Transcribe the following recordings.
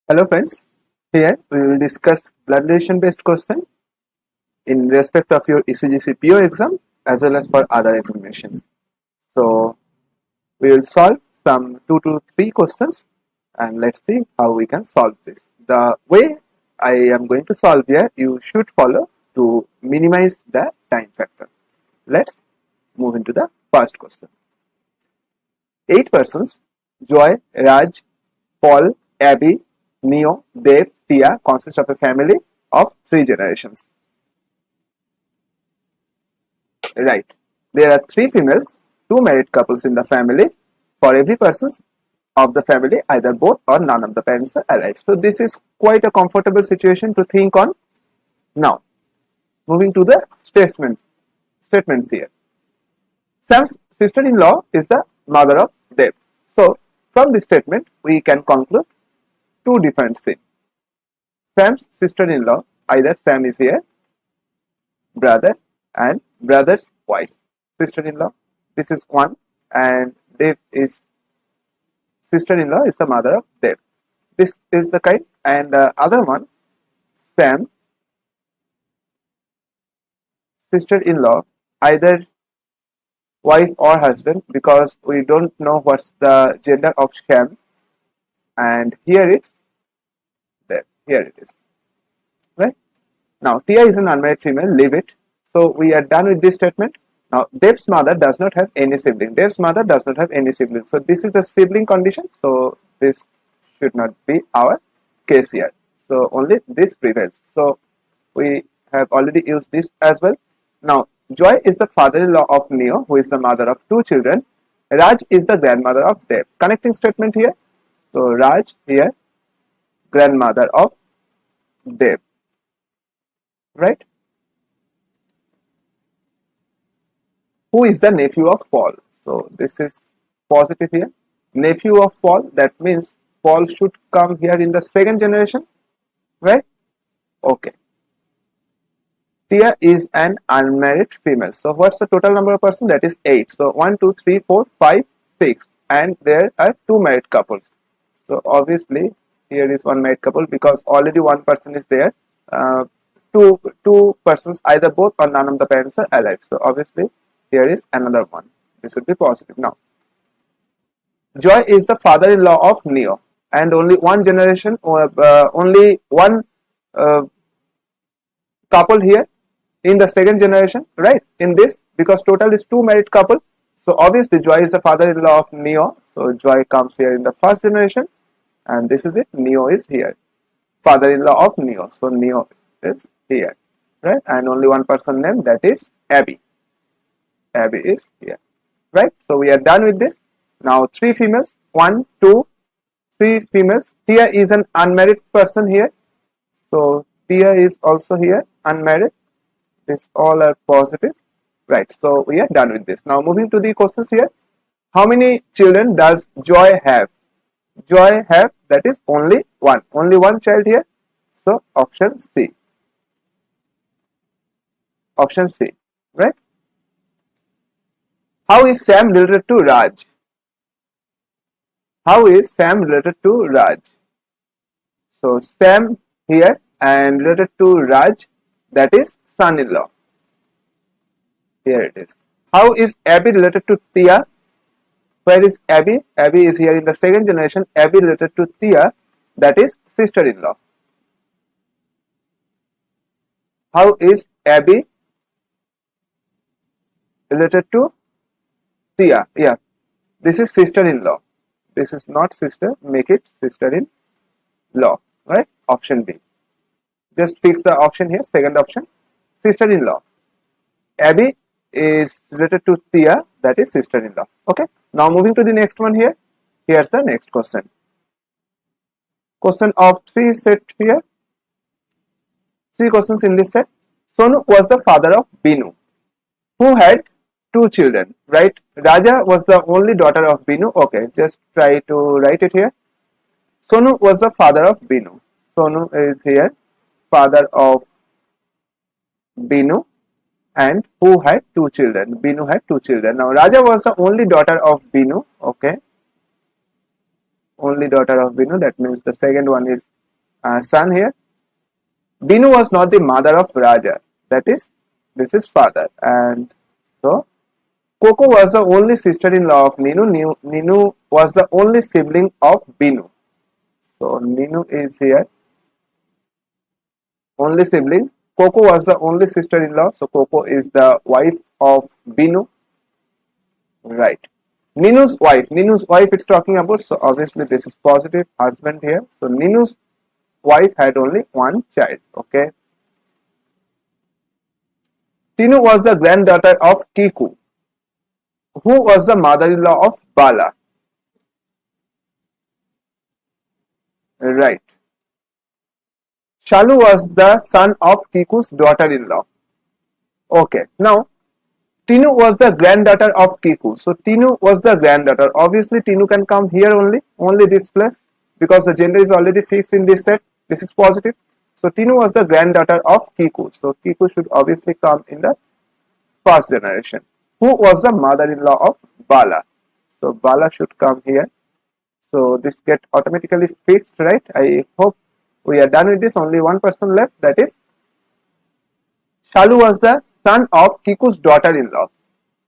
Hello friends, here we will discuss blood relation based question in respect of your ECGC PO exam as well as for other examinations. So we will solve some 2 to 3 questions and let's see how we can solve this. The way I am going to solve here, you should follow to minimize the time factor. Let's move into the first question. 8 persons, Joy, Raj, Paul, Abby, Neo, Dev, Tia consist of a family of 3 generations. Right. There are 3 females, 2 married couples in the family. For every person of the family, either both or none of the parents are alive. So this is quite a comfortable situation to think on. Now, moving to the statements here. Sam's sister-in-law is the mother of Dev. So, from this statement, we can conclude 2 different things. Sam's sister-in-law, either Sam is here, brother, and brother's wife. Sister-in-law, this is one, and Dev is sister-in-law is the mother of Dev. This is the kind, and the other one, Sam, sister-in-law, either wife or husband, because we don't know what's the gender of Sam, and here it's there. Here it is. Right? Now, Tia is an unmarried female, leave it. So, we are done with this statement. Now, Dev's mother does not have any sibling. Dev's mother does not have any sibling. So, this is the sibling condition. So, this should not be our case here. So, only this prevails. So, we have already used this as well. Now, Joy is the father-in-law of Neo, who is the mother of 2 children. Raj is the grandmother of Dev. Connecting statement here. So, Raj here, grandmother of Dev. Right? Who is the nephew of Paul? So, this is positive here. Nephew of Paul, that means Paul should come here in the second generation. Right? Okay. Tia is an unmarried female. So, what's the total number of persons? That is 8. So, 1, 2, 3, 4, 5, 6. And there are 2 married couples. So, obviously, here is 1 married couple because already 1 person is there. Two persons, either both or none of the parents are alive. So, obviously, here is another one. This should be positive. Now, Joy is the father-in-law of Neo. And only one generation, only one couple here in the second generation, right? In this, because total is 2 married couple. So obviously Joy is the father-in-law of Neo. So Joy comes here in the first generation, and this is it. Neo is here, father-in-law of Neo. So Neo is here, right? And only one person named, that is Abby. Abby is here, right? So we are done with this. Now 3 females, 1, 2, 3 females. Tia is an unmarried person here. So Tia is also here, unmarried. This all are positive, right? So we are done with this. Now moving to the questions here. How many children does Joy have? Joy have, that is only one child here. So option C. Option C, right? How is Sam related to Raj? How is Sam related to Raj? So Sam here and related to Raj, that is son-in-law. Here it is. How is Abby related to Tia? Where is Abby? Abby is here in the second generation. Abby related to Tia, that is sister-in-law. How is Abby related to Tia? Yeah, this is sister-in-law. This is not sister, make it sister-in-law, right? Option B. Just fix the option here, second option, sister-in-law. Abby is related to Tia, that is sister-in-law. Okay, now moving to the next one here. Here's the next question. Question of 3 set here. 3 questions in this set. Sonu was the father of Binu, who had 2 children, right? Raja was the only daughter of Binu. Okay, just try to write it here. Sonu was the father of Binu. Sonu is here, father of Binu, and who had 2 children. Binu had 2 children. Now Raja was the only daughter of Binu. Okay. only daughter of Binu. That means the second one is son here. Binu was not the mother of Raja. That is, this is father. And so, Coco was the only sister-in-law of Ninu. Ninu was the only sibling of Binu. So, Ninu is here. Only sibling. Coco was the only sister-in-law. So, Coco is the wife of Binu. Right. Ninu's wife it's talking about. So, obviously, this is positive husband here. So, Ninu's wife had only one child. Okay. Tinu was the granddaughter of Kiku, who was the mother-in-law of Bala. Right. Shalu was the son of Kiku's daughter-in-law. Okay. Now, Tinu was the granddaughter of Kiku. So, Tinu was the granddaughter. Obviously, Tinu can come here only this place, because the gender is already fixed in this set. This is positive. So, Tinu was the granddaughter of Kiku. So, Kiku should obviously come in the first generation. Who was the mother-in-law of Bala? So, Bala should come here. So, this get automatically fixed, right? I hope we are done with this. Only one person left. That is, Shalu was the son of Kiku's daughter-in-law.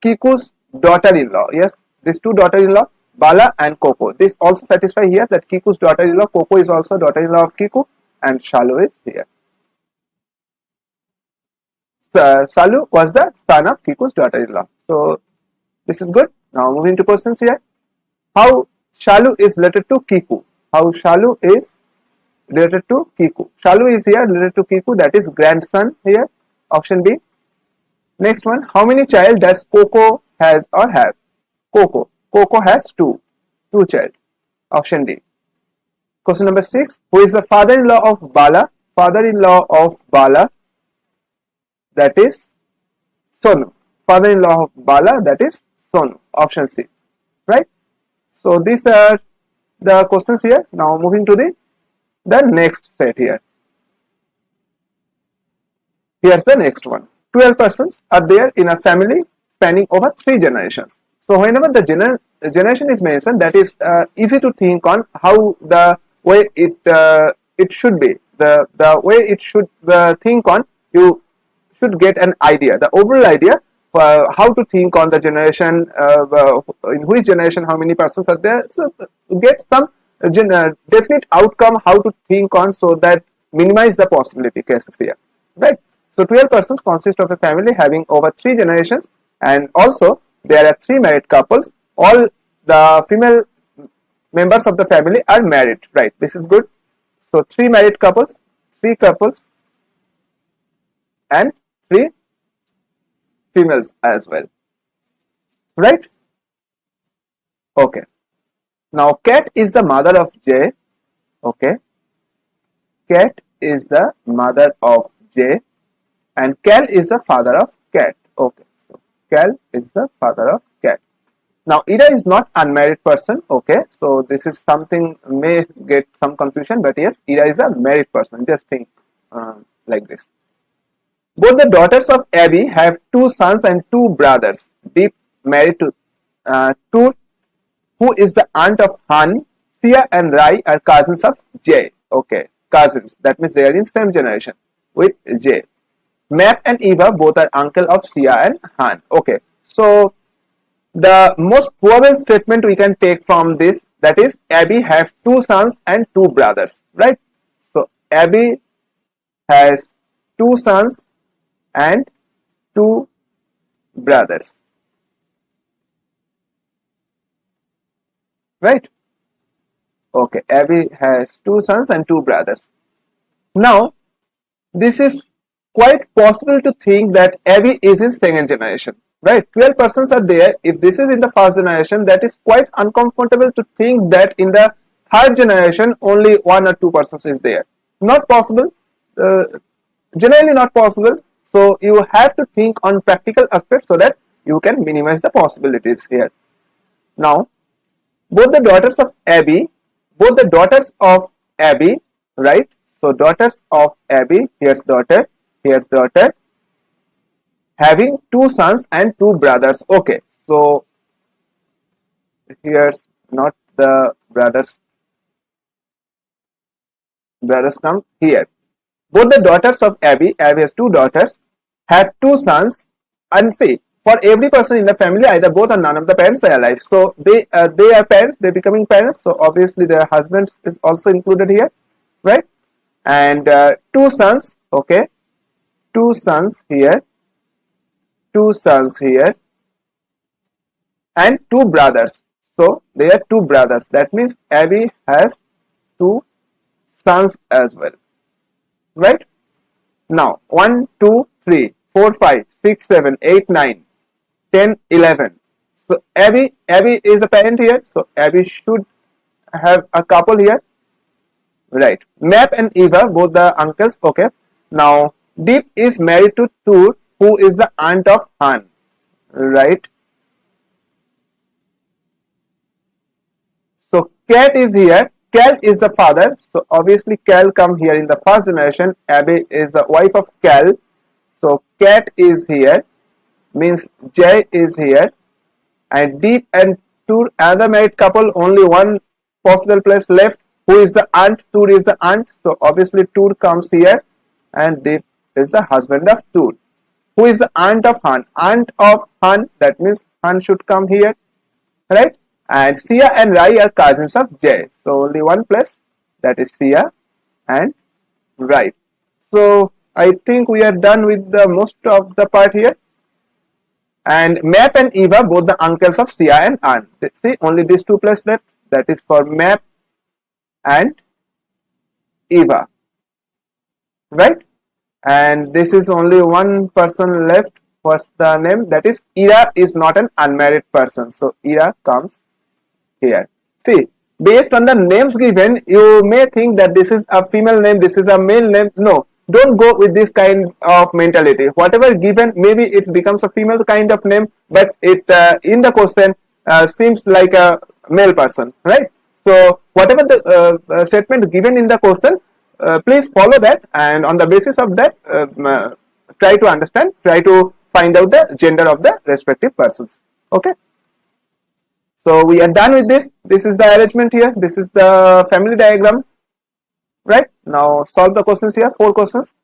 Kiku's daughter-in-law. Yes, these two daughter-in-law, Bala and Coco. This also satisfy here that Kiku's daughter-in-law, Coco is also daughter-in-law of Kiku, and Shalu is here. Shalu was the son of Kiku's daughter-in-law. So, this is good. Now, moving to questions here. How Shalu is related to Kiku? How Shalu is related to Kiku? Shalu is here related to Kiku, that is grandson here. Option B. Next one. How many child does Coco has or have? Coco has two child. Option D. Question number 6. Who is the father-in-law of Bala? Father-in-law of Bala, that is Sonu. Father-in-law of Bala, that is Sonu. Option C. Right? So, these are the questions here. Now, moving to the next set here. Here's the next one. 12 persons are there in a family spanning over 3 generations. So, whenever the generation is mentioned, that is easy to think on how the way it should be. The way it should think on, you should get an idea, the overall idea, how to think on the generation, in which generation how many persons are there. So, get some definite outcome how to think on, so that minimize the possibility cases here, right? So, 12 persons consist of a family having over 3 generations, and also there are 3 married couples. All the female members of the family are married, right? This is good. So, 3 married couples, 3 couples, and 3 females as well, right? Okay. Now, Cat is the mother of J. Okay. Cat is the mother of J, and Cal is the father of Cat. Okay. So, Cal is the father of Cat. Now, Ida is not unmarried person. Okay. So, this is something may get some confusion, but yes, Ida is a married person. Just think like this. Both the daughters of Abby have 2 sons and 2 brothers. Deep married to Tur, who is the aunt of Han. Sia and Rai are cousins of J. Okay, cousins. That means they are in same generation with J. Map and Eva both are uncle of Sia and Han. Okay, so the most probable statement we can take from this, that is, Abby have 2 sons and 2 brothers, right? So, Abby has 2 sons and 2 brothers, right? Okay, Abby has 2 sons and 2 brothers. Now, this is quite possible to think that Abby is in second generation, right? 12 persons are there. If this is in the first generation, that is quite uncomfortable to think that in the third generation only 1 or 2 persons is there. Not possible. Generally not possible. So, you have to think on practical aspects so that you can minimize the possibilities here. Now, both the daughters of Abby, right? So, daughters of Abby, here's daughter, having 2 sons and 2 brothers. Okay, so here's not the brothers brothers come here. Both the daughters of Abby has two daughters, have two sons, and see, for every person in the family, either both or none of the parents are alive. So they are parents, they're becoming parents. So obviously their husbands is also included here, right? And two sons, okay, two sons here, and two brothers. So they are two brothers. That means Abby has two sons as well, right? Now 1, 2, 3, 4, 5, 6, 7, 8, 9, 10, 11. So Abby is a parent here. So Abby should have a couple here, right? Map and Eva, both the uncles. Okay. Now Deep is married to Tur, who is the aunt of Han, right? So Cat is here. Cal is the father. So obviously Cal come here in the first generation. Abby is the wife of Cal. So Cat is here. Means Jay is here. And Deep and Tur, another married couple. Only one possible place left. Who is the aunt? Tur is the aunt. So obviously Tur comes here. And Deep is the husband of Tur. Who is the aunt of Han? Aunt of Han. That means Han should come here. Right? And Sia and Rai are cousins of Jay. So only one place, that is Sia and Rai. So I think we are done with the most of the part here. And Map and Eva, both the uncles of Sia and An. See, only these two places left. That is for Map and Eva, right? And this is only one person left. What's the name? That is Ira is not an unmarried person. So Ira comes here. See, based on the names given, you may think that this is a female name, this is a male name. No, don't go with this kind of mentality. Whatever given, maybe it becomes a female kind of name, but it in the question seems like a male person, right? So whatever the statement given in the question, please follow that, and on the basis of that, try to understand, try to find out the gender of the respective persons. Okay. So we are done with this. This is the arrangement here. This is the family diagram, right? Now solve the questions here. 4 questions.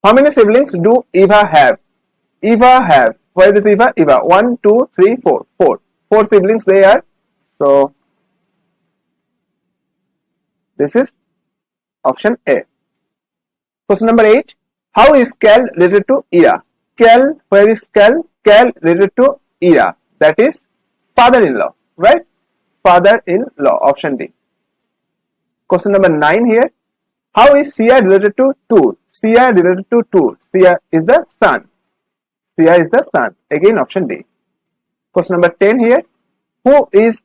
How many siblings do Eva have? Eva have. Where is Eva? Eva. 1, 2, 3, 4. 4. 4 siblings they are. So this is option A. Question number 8. How is Cal related to Ira? Cal, where is Cal? Cal related to Ira. That is father-in-law. Right? Father-in-law, option D. Question number 9 here. How is Sia related to Tur? Sia related to Tur. Sia is the son. Sia is the son. Again, option D. Question number 10 here. Who is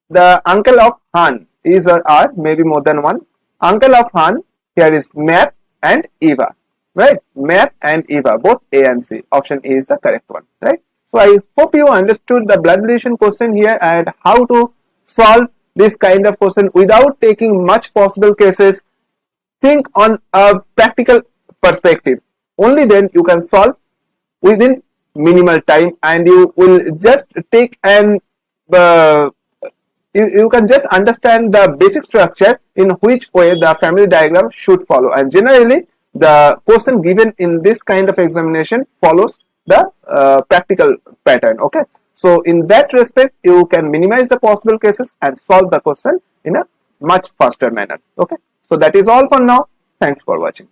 the uncle of Han? Is or are, maybe more than one. Uncle of Han, here is Map and Eva. Right? Map and Eva, both A and C. Option A is the correct one. Right? So I hope you understood the blood relation question here and how to solve this kind of question without taking much possible cases. Think on a practical perspective. Only then you can solve within minimal time, and you will just take and you can just understand the basic structure in which way the family diagram should follow. And generally the question given in this kind of examination follows the practical pattern. Okay, so in that respect you can minimize the possible cases and solve the question in a much faster manner. Okay, so that is all for now. Thanks for watching.